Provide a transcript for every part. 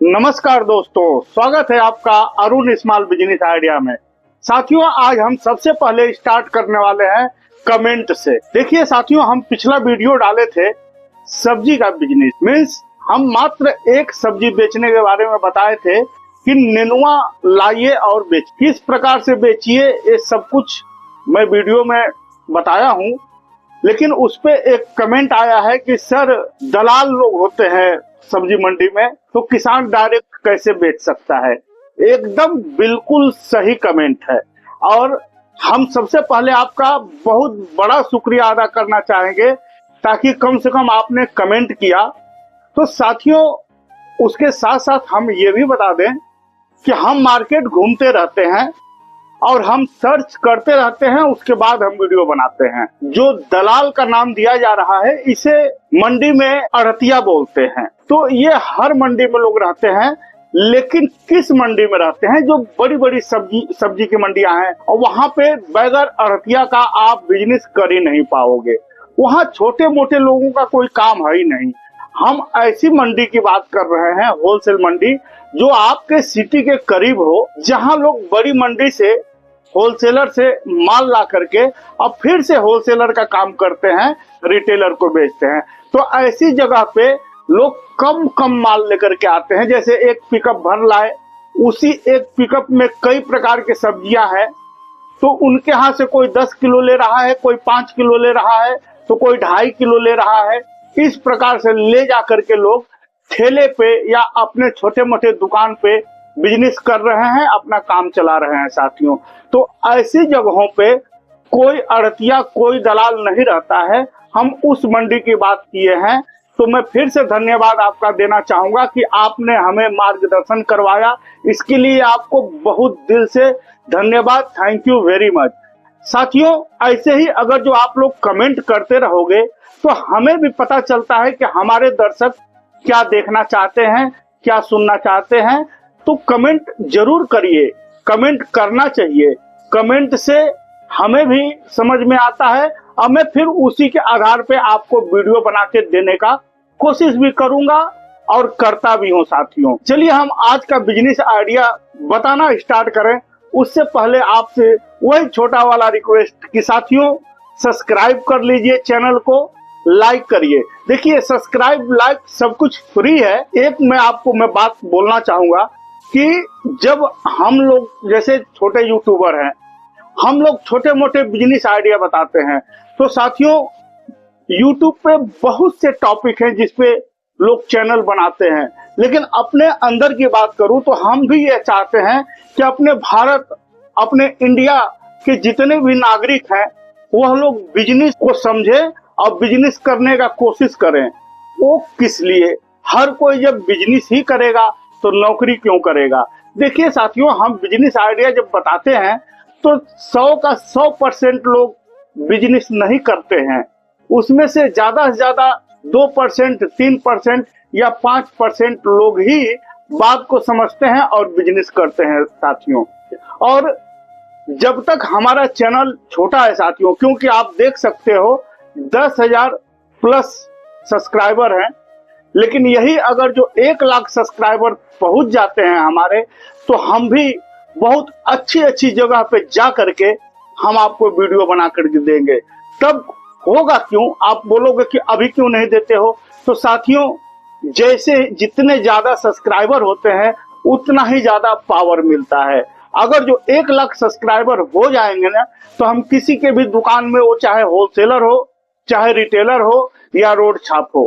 नमस्कार दोस्तों, स्वागत है आपका अरुण स्मॉल बिजनेस आइडिया में। साथियों, आज हम सबसे पहले स्टार्ट करने वाले हैं कमेंट से। देखिए साथियों, हम पिछला वीडियो डाले थे सब्जी का बिजनेस, मीन्स हम मात्र एक सब्जी बेचने के बारे में बताए थे कि नेनुआ लाइए और बेचिए, किस प्रकार से बेचिए, ये सब कुछ मैं वीडियो में बताया हूँ। लेकिन उस पे एक कमेंट आया है कि सर, दलाल लोग होते हैं सब्जी मंडी में, तो किसान डायरेक्ट कैसे बेच सकता है। एकदम बिल्कुल सही कमेंट है और हम सबसे पहले आपका बहुत बड़ा शुक्रिया अदा करना चाहेंगे, ताकि कम से कम आपने कमेंट किया। तो साथियों, उसके साथ साथ हम ये भी बता दें कि हम मार्केट घूमते रहते हैं और हम सर्च करते रहते हैं, उसके बाद हम वीडियो बनाते हैं। जो दलाल का नाम दिया जा रहा है, इसे मंडी में अड़तिया बोलते हैं। तो ये हर मंडी में लोग रहते हैं, लेकिन किस मंडी में रहते हैं? जो बड़ी बड़ी सब्जी की मंडियां हैं, और वहां पे बगैर अड़तिया का आप बिजनेस कर ही नहीं पाओगे। वहां छोटे मोटे लोगों का कोई काम है ही नहीं। हम ऐसी मंडी की बात कर रहे हैं, होलसेल मंडी, जो आपके सिटी के करीब हो, जहां लोग बड़ी मंडी से होलसेलर से माल ला करके अब फिर से होलसेलर का काम करते हैं, रिटेलर को बेचते हैं। तो ऐसी जगह पे लोग कम माल लेकर के आते हैं। जैसे एक पिकअप भर लाए, उसी एक पिकअप में कई प्रकार की सब्जियां हैं, तो उनके यहाँ से कोई 10 किलो ले रहा है, कोई 5 किलो ले रहा है, तो कोई 2.5 किलो ले रहा है। इस प्रकार से ले जा करके लोग ठेले पे या अपने छोटे मोटे दुकान पे बिजनेस कर रहे हैं, अपना काम चला रहे हैं साथियों। तो ऐसी जगहों पे कोई अड़तिया, कोई दलाल नहीं रहता है। हम उस मंडी की बात किए हैं। तो मैं फिर से धन्यवाद आपका देना चाहूंगा कि आपने हमें मार्गदर्शन करवाया। इसके लिए आपको बहुत दिल से धन्यवाद, थैंक यू वेरी मच। साथियों, ऐसे ही अगर जो आप लोग कमेंट करते रहोगे, तो हमें भी पता चलता है कि हमारे दर्शक क्या देखना चाहते हैं, क्या सुनना चाहते हैं। तो कमेंट जरूर करिए, कमेंट करना चाहिए। कमेंट से हमें भी समझ में आता है और मैं फिर उसी के आधार पे आपको वीडियो बना के देने का कोशिश भी करूंगा और करता भी हूं साथियों। चलिए हम आज का बिजनेस आइडिया बताना स्टार्ट करें। उससे पहले आपसे वही छोटा वाला रिक्वेस्ट कि साथियों, सब्सक्राइब कर लीजिए चैनल को, लाइक करिए। देखिए, सब्सक्राइब लाइक सब कुछ फ्री है। एक मैं बात बोलना चाहूंगा कि जब हम लोग जैसे छोटे यूट्यूबर हैं, हम लोग छोटे मोटे बिजनेस आइडिया बताते हैं, तो साथियों यूट्यूब पे बहुत से टॉपिक हैं जिसपे लोग चैनल बनाते हैं। लेकिन अपने अंदर की बात करूं तो हम भी ये चाहते हैं कि अपने भारत, अपने इंडिया के जितने भी नागरिक हैं, वह लोग बिजनेस को समझें और बिजनेस करने का कोशिश करें। वो किस लिए? हर कोई जब बिजनेस ही करेगा तो नौकरी क्यों करेगा? देखिए साथियों, हम बिजनेस आइडिया जब बताते हैं तो 100 का 100% लोग बिजनेस नहीं करते हैं। उसमें से ज्यादा 2%, 3% या 5% लोग ही बात को समझते हैं और बिजनेस करते हैं साथियों। और जब तक हमारा चैनल छोटा है साथियों, क्योंकि आप देख सकते हो 10,000 प्लस सब्सक्राइबर हैं, लेकिन यही अगर जो 1 लाख सब्सक्राइबर पहुंच जाते हैं हमारे, तो हम भी बहुत अच्छी जगह पे जा करके हम आपको वीडियो बना करके देंगे। तब होगा क्यों? आप बोलोगे कि अभी क्यों नहीं देते हो? तो साथियों, जैसे जितने ज्यादा सब्सक्राइबर होते हैं, उतना ही ज्यादा पावर मिलता है। अगर जो 1 लाख सब्सक्राइबर हो जाएंगे ना, तो हम किसी के भी दुकान में, वो चाहे होलसेलर हो, चाहे रिटेलर हो या रोड छाप हो,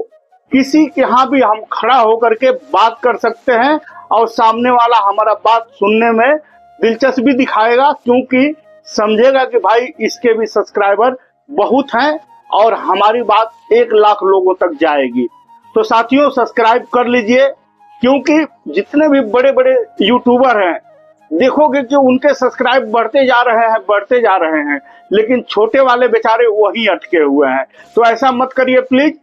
किसी के यहाँ भी हम खड़ा होकर के बात कर सकते हैं और सामने वाला हमारा बात सुनने में दिलचस्पी दिखाएगा, क्योंकि समझेगा कि भाई इसके भी सब्सक्राइबर बहुत हैं और हमारी बात 1 लाख लोगों तक जाएगी। तो साथियों, सब्सक्राइब कर लीजिए, क्योंकि जितने भी बड़े बड़े यूट्यूबर हैं, देखोगे कि उनके सब्सक्राइब बढ़ते जा रहे हैं, लेकिन छोटे वाले बेचारे वही अटके हुए हैं। तो ऐसा मत करिए प्लीज।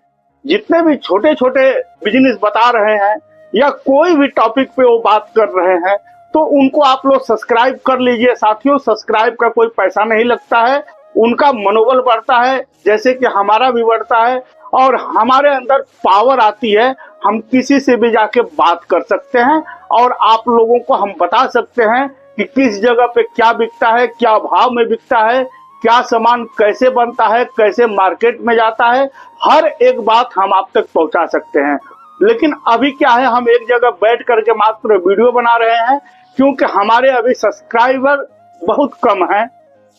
जितने भी छोटे छोटे बिजनेस बता रहे हैं या कोई भी टॉपिक पे वो बात कर रहे हैं, तो उनको आप लोग सब्सक्राइब कर लीजिए साथियों। सब्सक्राइब का कोई पैसा नहीं लगता है, उनका मनोबल बढ़ता है, जैसे कि हमारा भी बढ़ता है और हमारे अंदर पावर आती है। हम किसी से भी जाके बात कर सकते हैं और आप लोगों को हम बता सकते हैं कि किस जगह पे क्या बिकता है, क्या भाव में बिकता है, क्या सामान कैसे बनता है, कैसे मार्केट में जाता है, हर एक बात हम आप तक पहुंचा सकते हैं। लेकिन अभी क्या है, हम एक जगह बैठ करके मात्र वीडियो बना रहे हैं क्योंकि हमारे अभी सब्सक्राइबर बहुत कम हैं।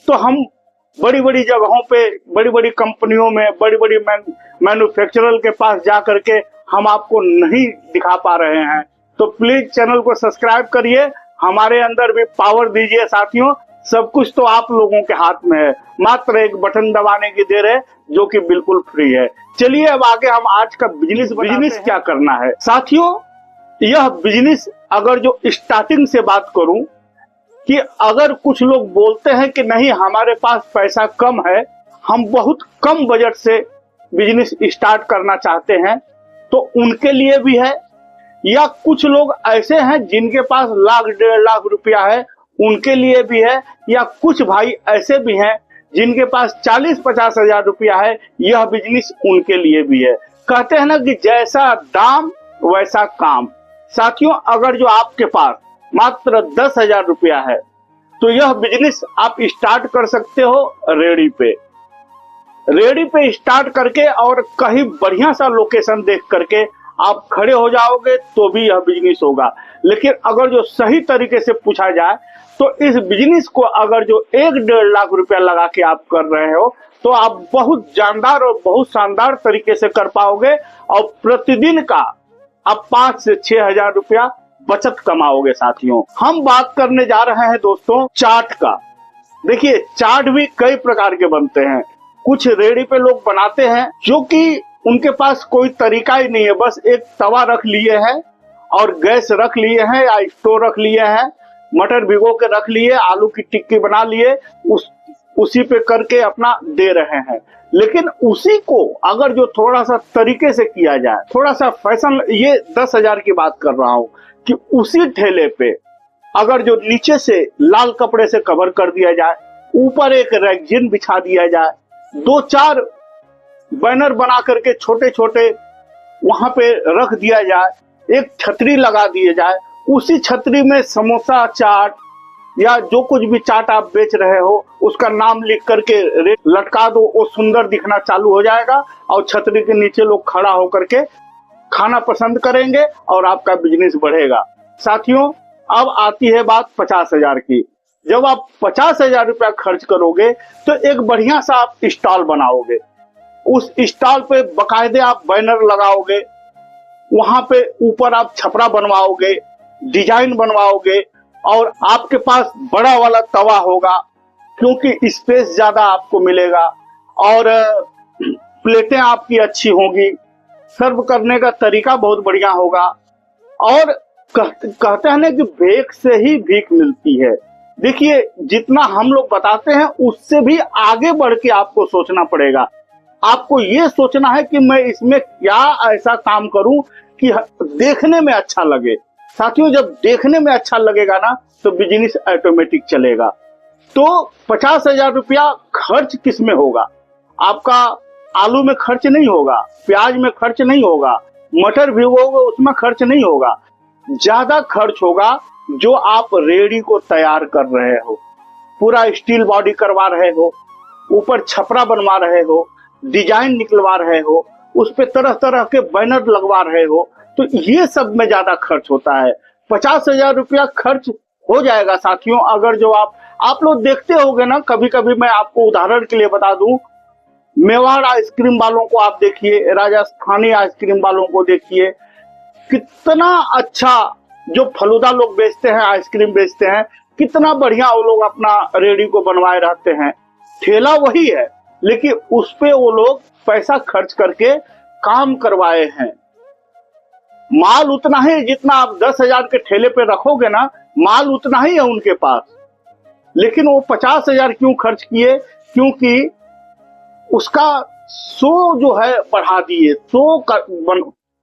तो हम बड़ी बड़ी जगहों पे, बड़ी बड़ी कंपनियों में, बड़ी बड़ी मैन्युफैक्चरर के पास जा करके हम आपको नहीं दिखा पा रहे हैं। तो प्लीज चैनल को सब्सक्राइब करिए, हमारे अंदर भी पावर दीजिए साथियों। सब कुछ तो आप लोगों के हाथ में है, मात्र एक बटन दबाने की देर है जो कि बिल्कुल फ्री है। चलिए अब आगे हम आज का बिजनेस क्या करना है साथियों। यह बिजनेस अगर जो स्टार्टिंग से बात करूं कि अगर कुछ लोग बोलते हैं कि नहीं हमारे पास पैसा कम है, हम बहुत कम बजट से बिजनेस स्टार्ट करना चाहते हैं, तो उनके लिए भी है। या कुछ लोग ऐसे हैं जिनके पास लाख 1.5 लाख रुपया है, उनके लिए भी है। या कुछ भाई ऐसे भी हैं जिनके पास 40-50 हजार रुपया है, यह बिजनेस उनके लिए भी है। कहते हैं ना कि जैसा दाम वैसा काम। साथियों अगर जो आपके पास मात्र 10,000 रुपया है तो यह बिजनेस आप स्टार्ट कर सकते हो रेडी पे स्टार्ट करके, और कहीं बढ़िया सा लोकेशन देख करके आप खड़े हो जाओगे तो भी यह बिजनेस होगा। लेकिन अगर जो सही तरीके से पूछा जाए तो इस बिजनेस को अगर जो 1-1.5 लाख रुपया लगा के आप कर रहे हो तो आप बहुत जानदार और बहुत शानदार तरीके से कर पाओगे और प्रतिदिन का आप 5 से 6 हजार रुपया बचत कमाओगे। साथियों हम बात करने जा रहे हैं दोस्तों चाट का। देखिए चाट भी कई प्रकार के बनते हैं। कुछ रेडी पे लोग बनाते हैं जो कि उनके पास कोई तरीका ही नहीं है, बस एक तवा रख लिए हैं और गैस रख लिए हैं या स्टोव रख लिए हैं, मटर भिगो के रख लिए, आलू की टिक्की बना लिए, उसी पे करके अपना दे रहे हैं। लेकिन उसी को अगर जो थोड़ा सा तरीके से किया जाए, थोड़ा सा फैशन, ये 10,000 की बात कर रहा हूं कि उसी ठेले पे अगर जो नीचे से लाल कपड़े से कवर कर दिया जाए, ऊपर एक रैगजीन बिछा दिया जाए, 2-4 बैनर बना करके छोटे छोटे वहां पे रख दिया जाए, एक छतरी लगा दिए जाए, उसी छतरी में समोसा चाट या जो कुछ भी चाट आप बेच रहे हो उसका नाम लिख करके लटका दो, वो सुंदर दिखना चालू हो जाएगा और छतरी के नीचे लोग खड़ा होकर के खाना पसंद करेंगे और आपका बिजनेस बढ़ेगा। साथियों अब आती है बात 50,000 की। जब आप 50,000 रुपया खर्च करोगे तो एक बढ़िया सा आप स्टॉल बनाओगे, उस स्टॉल पे बकायदे आप बैनर लगाओगे, वहां पे ऊपर आप छपरा बनवाओगे, डिजाइन बनवाओगे और आपके पास बड़ा वाला तवा होगा क्योंकि स्पेस ज्यादा आपको मिलेगा और प्लेटें आपकी अच्छी होंगी, सर्व करने का तरीका बहुत बढ़िया होगा। और कहते हैं ना कि भेक से ही भीख मिलती है। देखिए जितना हम लोग बताते हैं उससे भी आगे बढ़ के आपको सोचना पड़ेगा। आपको ये सोचना है कि मैं इसमें क्या ऐसा काम करूं कि देखने में अच्छा लगे। साथियों जब देखने में अच्छा लगेगा ना तो बिजनेस ऑटोमेटिक चलेगा। तो 50,000 रुपया खर्च किस में होगा? आपका आलू में खर्च नहीं होगा, प्याज में खर्च नहीं होगा, मटर भिगोगे उसमें खर्च नहीं होगा। ज्यादा खर्च होगा जो आप रेडी को तैयार कर रहे हो, पूरा स्टील बॉडी करवा रहे हो, ऊपर छपरा बनवा रहे हो, डिजाइन निकलवा रहे हो, उस पे तरह तरह के बैनर लगवा रहे हो, तो ये सब में ज्यादा खर्च होता है। 50,000 रुपया खर्च हो जाएगा साथियों। अगर जो आप लोग देखते होगे ना, कभी कभी मैं आपको उदाहरण के लिए बता दूं, मेवाड़ आइसक्रीम वालों को आप देखिए, राजस्थानी आइसक्रीम वालों को देखिए, कितना अच्छा जो फलूदा लोग बेचते हैं, आइसक्रीम बेचते हैं, कितना बढ़िया वो लोग अपना रेडी को बनवाए रहते हैं। ठेला वही है लेकिन उस पे वो लोग पैसा खर्च करके काम करवाए हैं। माल उतना ही जितना आप 10,000 के ठेले पे रखोगे ना, माल उतना ही है उनके पास, लेकिन वो 50,000 क्यों खर्च किए? क्योंकि उसका शो जो है बढ़ा दिए,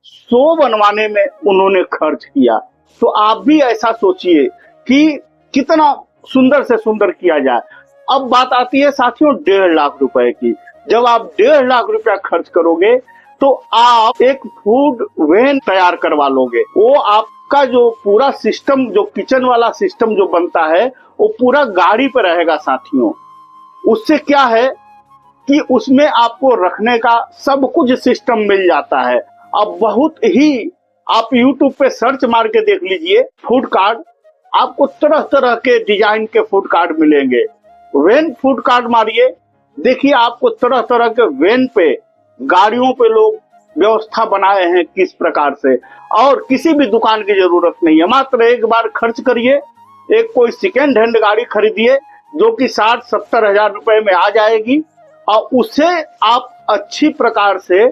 शो बनवाने में उन्होंने खर्च किया। तो आप भी ऐसा सोचिए कि कितना सुंदर से सुंदर किया जाए। अब बात आती है साथियों 1.5 लाख रुपए की। जब आप 1.5 लाख रुपया खर्च करोगे तो आप एक फूड वैन तैयार करवा लोगे। वो आपका जो पूरा सिस्टम, जो किचन वाला सिस्टम जो बनता है, वो पूरा गाड़ी पे रहेगा साथियों। उससे क्या है कि उसमें आपको रखने का सब कुछ सिस्टम मिल जाता है। अब बहुत ही आप YouTube पे सर्च मार के देख लीजिए फूड कार्ड, आपको तरह तरह के डिजाइन के फूड कार्ड मिलेंगे। वैन फूड कार्ड मारिए, देखिए आपको तरह तरह के वैन पे, गाड़ियों पे लोग व्यवस्था बनाए हैं किस प्रकार से। और किसी भी दुकान की जरूरत नहीं है, मात्र एक बार खर्च करिए, एक कोई सेकेंड हैंड गाड़ी खरीदिए जो कि 60-70 हजार रुपए में आ जाएगी, और उसे आप अच्छी प्रकार से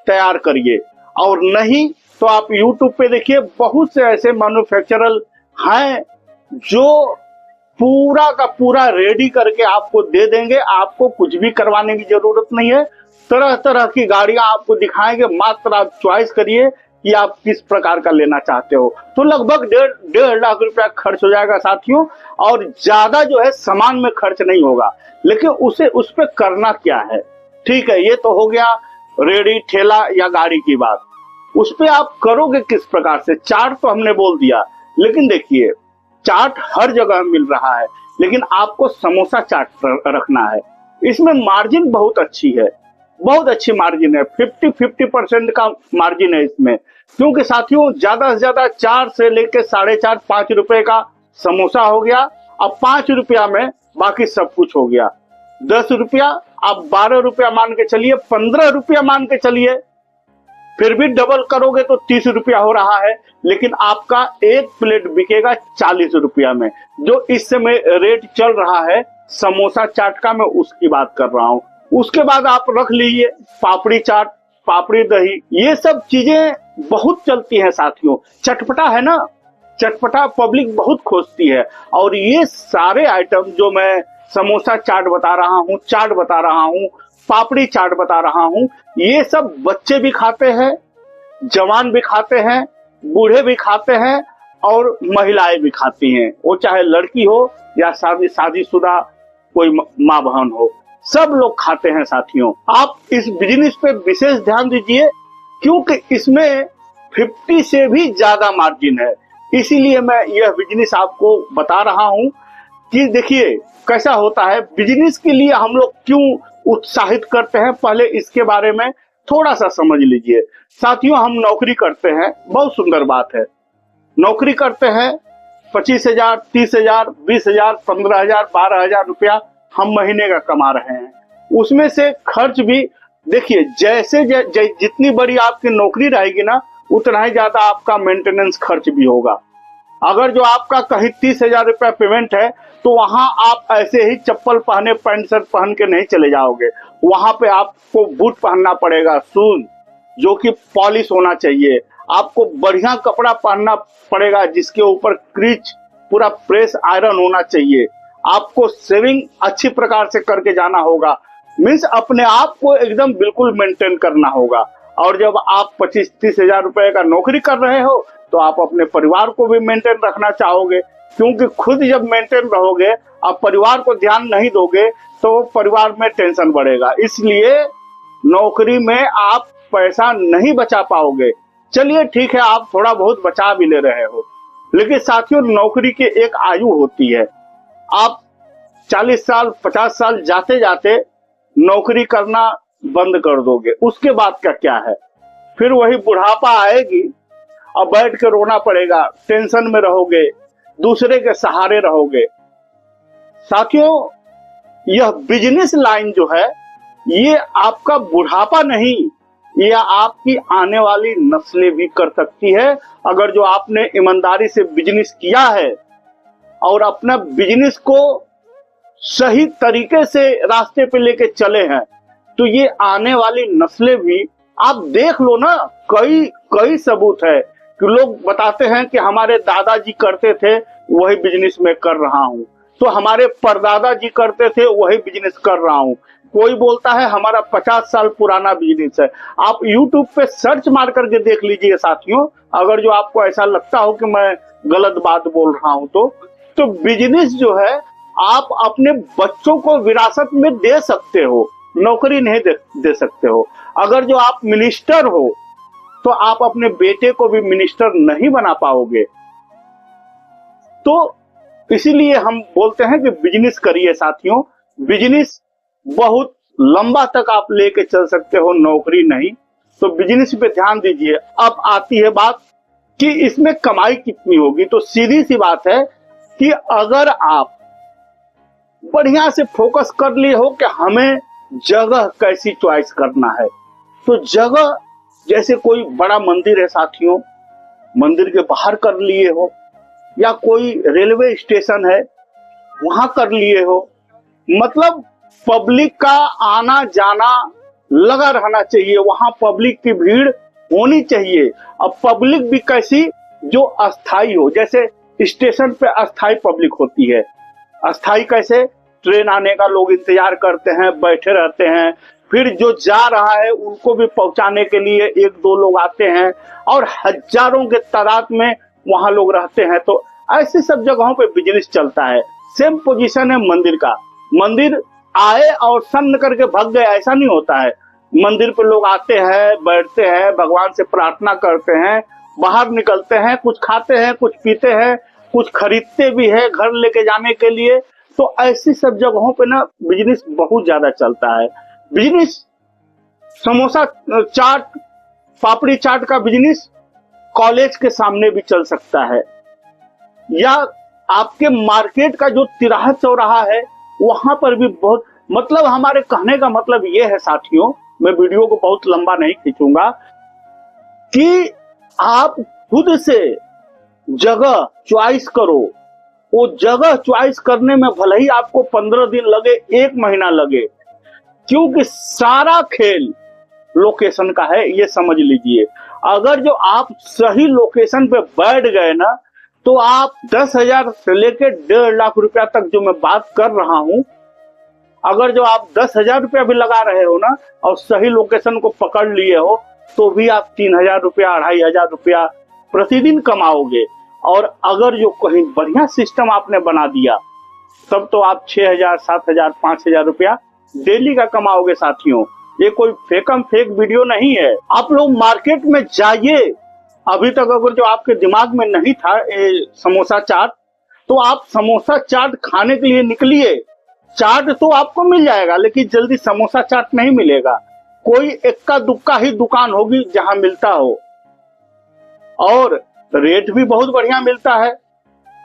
तैयार करिए। और नहीं तो आप YouTube पे देखिए, बहुत से ऐसे मैन्युफैक्चरर हैं जो पूरा का पूरा रेडी करके आपको दे देंगे, आपको कुछ भी करवाने की जरूरत नहीं है। तरह तरह की गाड़ियां आपको दिखाएंगे, मात्र आप चॉइस करिए कि आप किस प्रकार का लेना चाहते हो। तो लगभग 1.5 लाख रुपया खर्च हो जाएगा साथियों, और ज्यादा जो है सामान में खर्च नहीं होगा। लेकिन उस पे करना क्या है, ठीक है, ये तो हो गया रेडी ठेला या गाड़ी की बात। उस पे आप करोगे किस प्रकार से, चाट तो हमने बोल दिया, लेकिन देखिए चाट हर जगह मिल रहा है, लेकिन आपको समोसा चाट रखना है। इसमें मार्जिन बहुत अच्छी है, बहुत अच्छी मार्जिन है, 50% का मार्जिन है इसमें। क्योंकि साथियों ज्यादा से ज्यादा 4 से लेके 4.5-5 रुपए का समोसा हो गया। अब 5 रुपया में बाकी सब कुछ हो गया। 10 रुपया, आप 12 रुपया मान के चलिए, 15 रुपया मान के चलिए, फिर भी डबल करोगे तो 30 रुपया हो रहा है। लेकिन आपका एक प्लेट बिकेगा 40 रुपया में, जो इस समय रेट चल रहा है समोसा चाट का, मैं उसकी बात कर रहा हूँ। उसके बाद आप रख लीजिए पापड़ी चाट, पापड़ी दही, ये सब चीजें बहुत चलती हैं साथियों। चटपटा है ना, चटपटा पब्लिक बहुत खोजती है। और ये सारे आइटम जो मैं समोसा चाट बता रहा हूँ, चाट बता रहा हूँ, पापड़ी चाट बता रहा हूँ, ये सब बच्चे भी खाते हैं, जवान भी खाते हैं, बूढ़े भी खाते हैं, और महिलाएं भी खाती हैं, वो चाहे लड़की हो या शादीशुदा कोई माँ बहन हो, सब लोग खाते हैं साथियों। आप इस बिजनेस पे विशेष ध्यान दीजिए, क्योंकि इसमें 50 से भी ज्यादा मार्जिन है। इसीलिए मैं यह बिजनेस आपको बता रहा हूं कि देखिए कैसा होता है। बिजनेस के लिए हम लोग क्यों उत्साहित करते हैं, पहले इसके बारे में थोड़ा सा समझ लीजिए साथियों। हम नौकरी करते हैं, बहुत सुंदर बात है, नौकरी करते हैं, 25,000, 30,000, 20,000, 15,000, 12,000 रुपया हम महीने का कमा रहे हैं। उसमें से खर्च भी देखिए, जैसे जितनी बड़ी आपकी नौकरी रहेगी ना, उतना ही ज्यादा आपका मेंटेनेंस खर्च भी होगा। अगर जो आपका कहीं 30,000 रुपया पेमेंट है, तो वहां आप ऐसे ही चप्पल पहने, पैंट शर्ट पहन के नहीं चले जाओगे। वहां पे आपको बूट पहनना पड़ेगा, शूज जो कि पॉलिश होना चाहिए, आपको बढ़िया कपड़ा पहनना पड़ेगा जिसके ऊपर क्रीच पूरा प्रेस आयरन होना चाहिए, आपको सेविंग अच्छी प्रकार से करके जाना होगा। मीन्स अपने आप को एकदम बिल्कुल मेंटेन करना होगा। और जब आप 25-30 हजार रुपए का नौकरी कर रहे हो, तो आप अपने परिवार को भी मेंटेन रखना चाहोगे, क्योंकि खुद जब मेंटेन रहोगे, आप परिवार को ध्यान नहीं दोगे, तो परिवार में टेंशन बढ़ेगा। इसलिए नौकरी में आप पैसा नहीं बचा पाओगे। चलिए ठीक है, आप थोड़ा बहुत बचा भी ले रहे हो, लेकिन साथियों नौकरी की एक आयु होती है। आप 40 साल 50 साल जाते जाते नौकरी करना बंद कर दोगे, उसके बाद का क्या है, फिर वही बुढ़ापा आएगी और बैठ के रोना पड़ेगा, टेंशन में रहोगे, दूसरे के सहारे रहोगे। साथियों यह बिजनेस लाइन जो है, ये आपका बुढ़ापा नहीं, यह आपकी आने वाली नस्लें भी कर सकती है। अगर जो आपने ईमानदारी से बिजनेस किया है और अपना बिजनेस को सही तरीके से रास्ते पे लेके चले हैं, तो ये आने वाली नस्लें भी, आप देख लो ना, कई सबूत है कि लोग बताते हैं कि हमारे दादाजी करते थे वही बिजनेस में कर रहा हूं, तो हमारे परदादा जी करते थे वही बिजनेस कर रहा हूं। कोई बोलता है हमारा 50 साल पुराना बिजनेस है। आप YouTube पे सर्च मार करके देख लीजिए साथियों, अगर जो आपको ऐसा लगता हो कि मैं गलत बात बोल रहा हूं तो बिजनेस जो है आप अपने बच्चों को विरासत में दे सकते हो। नौकरी नहीं दे सकते हो। अगर जो आप मिनिस्टर हो तो आप अपने बेटे को भी मिनिस्टर नहीं बना पाओगे। तो इसीलिए हम बोलते हैं कि बिजनेस करिए साथियों। बिजनेस बहुत लंबा तक आप लेके चल सकते हो, नौकरी नहीं। तो बिजनेस पे ध्यान दीजिए। अब आती है बात कि इसमें कमाई कितनी होगी। तो सीधी सी बात है कि अगर आप बढ़िया से फोकस कर लिए हो कि हमें जगह कैसी चॉइस करना है, तो जगह जैसे कोई बड़ा मंदिर है साथियों, मंदिर के बाहर कर लिए हो, या कोई रेलवे स्टेशन है वहां कर लिए हो। मतलब पब्लिक का आना जाना लगा रहना चाहिए, वहां पब्लिक की भीड़ होनी चाहिए। अब पब्लिक भी कैसी, जो अस्थाई हो। जैसे स्टेशन पे अस्थाई पब्लिक होती है। अस्थाई कैसे, ट्रेन आने का लोग इंतजार करते हैं, बैठे रहते हैं, फिर जो जा रहा है उनको भी पहुंचाने के लिए एक दो लोग आते हैं, और हजारों के तादाद में वहां लोग रहते हैं। तो ऐसी सब जगहों पे बिजनेस चलता है। सेम पोजीशन है मंदिर का। मंदिर आए और सन्न करके भाग गए ऐसा नहीं होता है। मंदिर पे लोग आते हैं, बैठते हैं, भगवान से प्रार्थना करते हैं, बाहर निकलते हैं, कुछ खाते हैं, कुछ पीते हैं, कुछ खरीदते भी है घर लेके जाने के लिए। तो ऐसी सब जगहों पे ना बिजनेस बहुत ज्यादा चलता है। बिजनेस समोसा चाट, पापड़ी चाट का बिजनेस कॉलेज के सामने भी चल सकता है, या आपके मार्केट का जो तिराहा चौराहा है वहां पर भी बहुत। मतलब हमारे कहने का मतलब ये है साथियों, मैं वीडियो को बहुत लंबा नहीं खींचूंगा, कि आप खुद से जगह चॉइस करो। वो जगह चॉइस करने में भले ही आपको 15 दिन लगे, 1 महीना लगे, क्योंकि सारा खेल लोकेशन का है, ये समझ लीजिए। अगर जो आप सही लोकेशन पे बैठ गए ना, तो आप 10,000 से लेकर 1.5 लाख रुपया तक जो मैं बात कर रहा हूं, अगर जो आप 10,000 रुपया भी लगा रहे हो ना और सही लोकेशन को पकड़ लिए हो, तो भी आप 3,000 रुपया, 2,500 रुपया प्रतिदिन कमाओगे। और अगर जो कहीं बढ़िया सिस्टम आपने बना दिया, तब तो आप 6,000, 7,000, 5,000 रुपया डेली का कमाओगे साथियों। ये कोई फेक वीडियो नहीं है। आप लोग मार्केट में जाइए। अभी तक अगर जो आपके दिमाग में नहीं था समोसा चाट, तो आप समोसा चाट खाने के लिए निकलिए। चाट तो आपको मिल जाएगा, लेकिन जल्दी समोसा चाट नहीं मिलेगा। कोई इक्का दुक्का ही दुकान होगी जहां मिलता हो, और रेट भी बहुत बढ़िया मिलता है।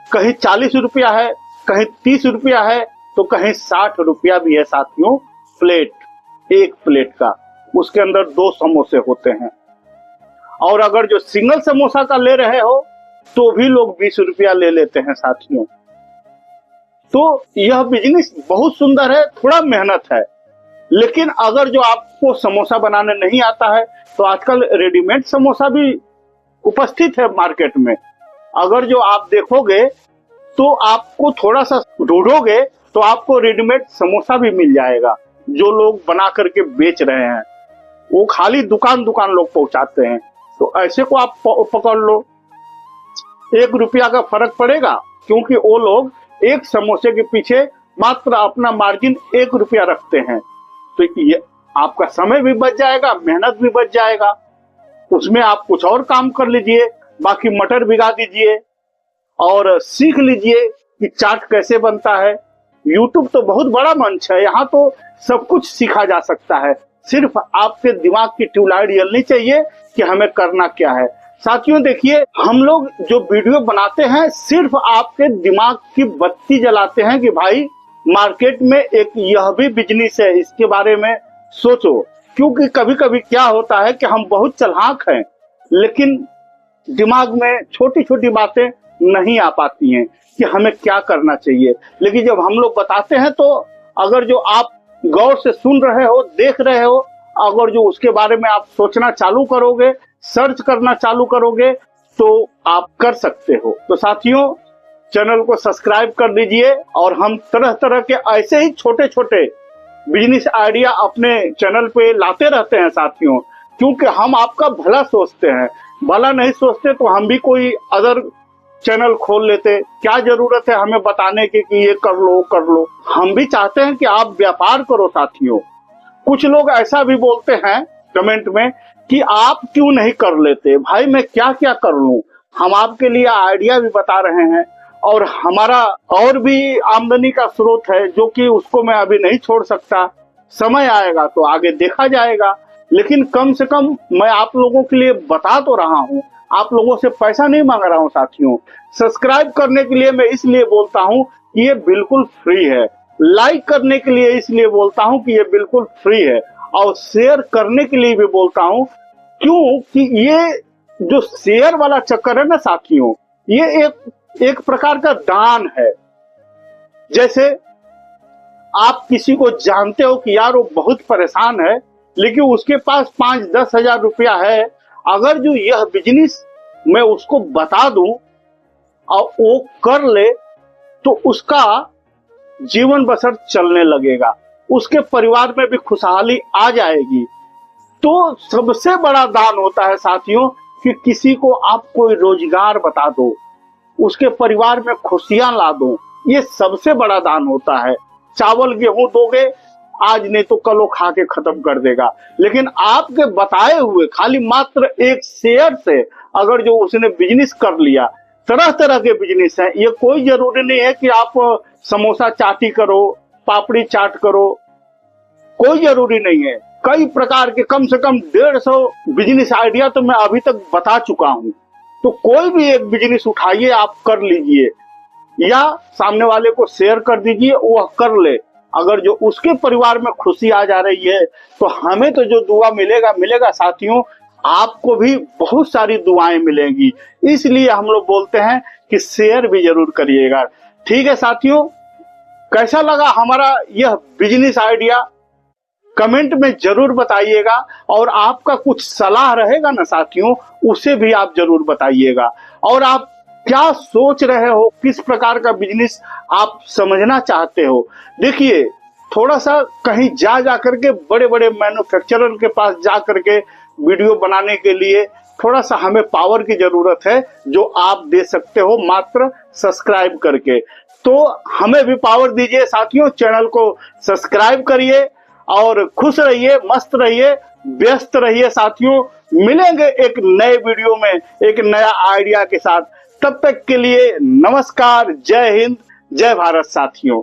कहीं 40 रुपया है, कहीं 30 रुपया है, तो कहीं 60 रुपया भी है साथियों। प्लेट, एक प्लेट का, उसके अंदर 2 समोसे होते हैं। और अगर जो सिंगल समोसा का ले रहे हो तो भी लोग 20 रुपया ले लेते हैं साथियों। तो यह बिजनेस बहुत सुंदर है, थोड़ा मेहनत है। लेकिन अगर जो आपको समोसा बनाने नहीं आता है, तो आजकल रेडीमेड समोसा भी उपस्थित है मार्केट में। अगर जो आप देखोगे तो आपको थोड़ा सा ढूंढोगे तो आपको रेडीमेड समोसा भी मिल जाएगा, जो लोग बना करके बेच रहे हैं। वो खाली दुकान दुकान लोग पहुंचाते हैं। तो ऐसे को आप पकड़ लो, 1 रुपया का फर्क पड़ेगा, क्योंकि वो लोग एक समोसे के पीछे मात्र अपना मार्जिन 1 रुपया रखते हैं। तो ये आपका समय भी बच जाएगा, मेहनत भी बच जाएगा। उसमें आप कुछ और काम कर लीजिए, बाकी मटर भिगा दीजिए और सीख लीजिए कि चाट कैसे बनता है। यूट्यूब तो बहुत बड़ा मंच है, यहाँ तो सब कुछ सीखा जा सकता है। सिर्फ आपके दिमाग की ट्यूबलाइट जलनी चाहिए कि हमें करना क्या है। साथियों देखिए, हम लोग जो वीडियो बनाते हैं सिर्फ आपके दिमाग की बत्ती जलाते हैं कि भाई मार्केट में एक यह भी बिजनेस है, इसके बारे में सोचो। क्योंकि कभी कभी क्या होता है कि हम बहुत चालाक हैं, लेकिन दिमाग में छोटी छोटी बातें नहीं आ पाती हैं कि हमें क्या करना चाहिए। लेकिन जब हम लोग बताते हैं तो अगर जो आप गौर से सुन रहे हो, देख रहे हो, अगर जो उसके बारे में आप सोचना चालू करोगे, सर्च करना चालू करोगे, तो आप कर सकते हो। तो साथियों, चैनल को सब्सक्राइब कर दीजिए, और हम तरह तरह के ऐसे ही छोटे छोटे बिजनेस आइडिया अपने चैनल पे लाते रहते हैं साथियों। क्योंकि हम आपका भला सोचते हैं, भला नहीं सोचते तो हम भी कोई अदर चैनल खोल लेते। क्या जरूरत है हमें बताने की कि ये कर लो कर लो। हम भी चाहते हैं कि आप व्यापार करो साथियों। कुछ लोग ऐसा भी बोलते हैं कमेंट में कि आप क्यों नहीं कर लेते। भाई मैं क्या क्या कर लूं, हम आपके लिए आइडिया भी बता रहे हैं और हमारा और भी आमदनी का स्रोत है जो कि उसको मैं अभी नहीं छोड़ सकता। समय आएगा तो आगे देखा जाएगा, लेकिन कम से कम मैं आप लोगों के लिए बता तो रहा हूँ। आप लोगों से पैसा नहीं मांग रहा हूँ साथियों। सब्सक्राइब करने के लिए मैं इसलिए बोलता हूँ कि ये बिल्कुल फ्री है। लाइक करने के लिए इसलिए बोलता हूँ कि ये बिल्कुल फ्री है, और शेयर करने के लिए भी बोलता हूँ क्योंकि ये जो शेयर वाला चक्कर है ना साथियों, ये एक प्रकार का दान है। जैसे आप किसी को जानते हो कि यार वो बहुत परेशान है, लेकिन उसके पास 5-10 हजार रुपया है, अगर जो यह बिजनेस मैं उसको बता दूं और वो कर ले तो उसका जीवन बसर चलने लगेगा, उसके परिवार में भी खुशहाली आ जाएगी। तो सबसे बड़ा दान होता है साथियों कि किसी को आप कोई रोजगार बता दो, उसके परिवार में खुशियां ला दो। ये सबसे बड़ा दान होता है। चावल गेहूं दोगे आज, नहीं तो कल वो खा के खत्म कर देगा, लेकिन आपके बताए हुए खाली मात्र एक शेयर से अगर जो उसने बिजनेस कर लिया, तरह तरह के बिजनेस हैं। ये कोई जरूरी नहीं है कि आप समोसा चाटी करो, पापड़ी चाट करो, कोई जरूरी नहीं है। कई प्रकार के कम से कम 150 बिजनेस आइडिया तो मैं अभी तक बता चुका हूं। तो कोई भी एक बिजनेस उठाइए, आप कर लीजिए या सामने वाले को शेयर कर दीजिए, वह कर ले। अगर जो उसके परिवार में खुशी आ जा रही है तो हमें तो जो दुआ मिलेगा मिलेगा साथियों, आपको भी बहुत सारी दुआएं मिलेंगी। इसलिए हम लोग बोलते हैं कि शेयर भी जरूर करिएगा। ठीक है साथियों, कैसा लगा हमारा यह बिजनेस आइडिया कमेंट में जरूर बताइएगा, और आपका कुछ सलाह रहेगा ना साथियों, उसे भी आप जरूर बताइएगा। और आप क्या सोच रहे हो, किस प्रकार का बिजनेस आप समझना चाहते हो। देखिए, थोड़ा सा कहीं जा करके बड़े बड़े मैन्युफैक्चरर के पास जा करके वीडियो बनाने के लिए थोड़ा सा हमें पावर की जरूरत है, जो आप दे सकते हो मात्र सब्सक्राइब करके। तो हमें भी पावर दीजिए साथियों, चैनल को सब्सक्राइब करिए और खुश रहिए, मस्त रहिए, व्यस्त रहिए साथियों। मिलेंगे एक नए वीडियो में एक नया आइडिया के साथ। तब तक के लिए नमस्कार, जय हिंद, जय भारत साथियों।